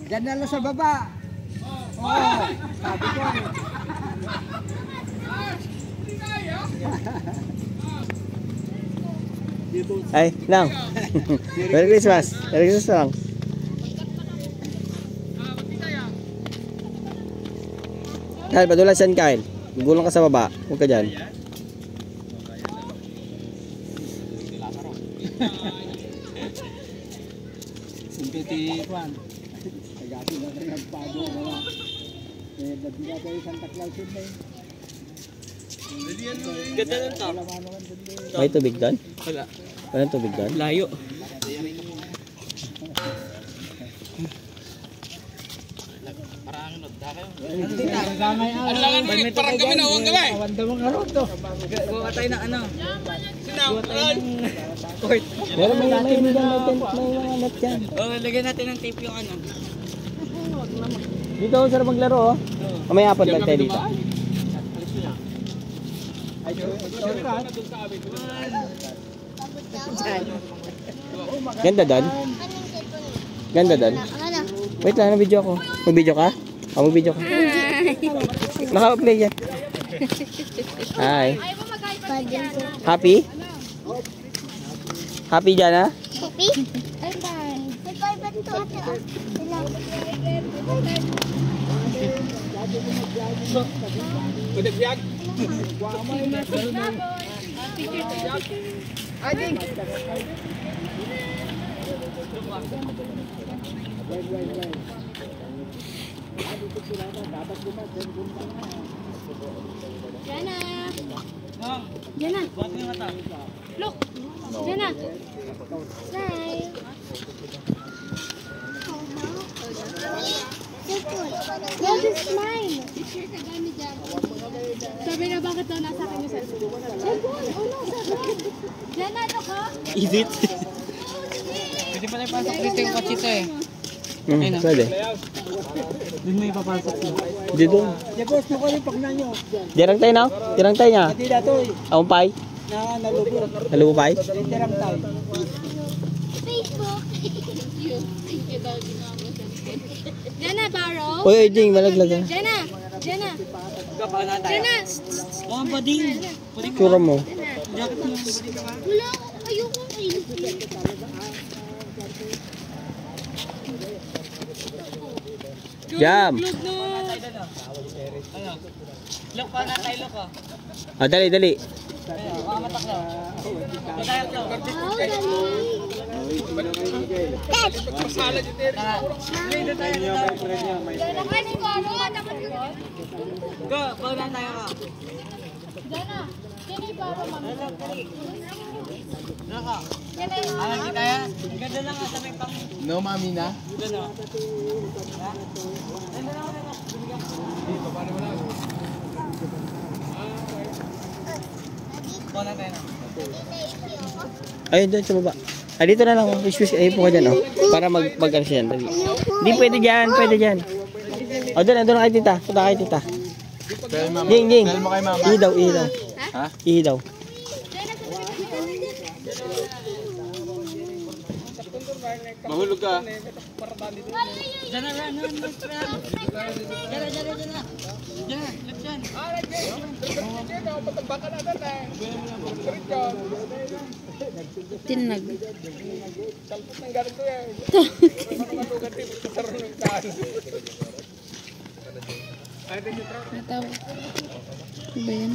Diyan na lang sa baba. Oo, sabi ko. Ay, lang. Merry Christmas. Merry Christmas lang. Kyle, padulas yan, Kyle. Gulong ka sa baba. Huwag ka dyan. Simpiti Juan. Tagasi na rin nagpago na. Eh, nagbiga tayo Santa Claus yun na yun. Ganda nun to. May tubig doon? Wala. Walang tubig doon? Layo. Alangan ulit, parang kami na huwag kami. Awanda mong araw to. Gawa tayo ng ano? Sinawag. Court. Pero may mga net dyan. Lagyan natin ng tape yung ano. Dito, sarap maglaro, oh. May apat lang tayo dito. Ganda doon. Ganda doon. Wait lang, na-video ako. Mag-video ka? Mag-video ka. Naka-play yan. Hi. Happy? Happy dyan, ha? Happy? Bye-bye. Bye-bye to ate. Kudik biag. Ading. Jana. Jana. Look. Jana. Smile. No, just smile. Sabi na bakit daw nasa akin yung cellphone? Cellphone? Oh no, sabi. Jana, ano ka? Is it? Pwede pala ipasok dito yung kachito eh. Pwede. Doon mo ipapasok mo. Dito. Jagos mo ko yung pagna nyo. Dirang tayo na? Dirang tayo niya? Pati dato eh. Aumpay? Na nalubo. Halupay? Tirang tayo. Facebook. Jana, Baro. Uy, Ding, malaglag. Jana. Jana. Kapala tayo. Jana. Oh, bading. Tsura mo. Jacket mo. Wala. Ayoko. Jam. Look pa na tayo, look oh. Ah, dali, dali. Matak na. Go, pauna tayo ka. Jana. Jana yung Baro, mami. Naka. Jana yung Alam kita yan. Ganda lang sa may pang... No, mami na. Ganda. Pauna tayo na. Ayun, doon sa baba. Ah, dito na lang. Ayun po ka dyan, oh. Para mag-ano siya. Dali. Hindi, pwede dyan. Pwede dyan. O, doon na kay tita. Punta kay tita. Ding, ding. Ihi daw, ihi daw. Ha? Ihi daw. Mahulog ka. Diyan na. Diyan, left dyan. Tinag. Natawa. Ano ba yan?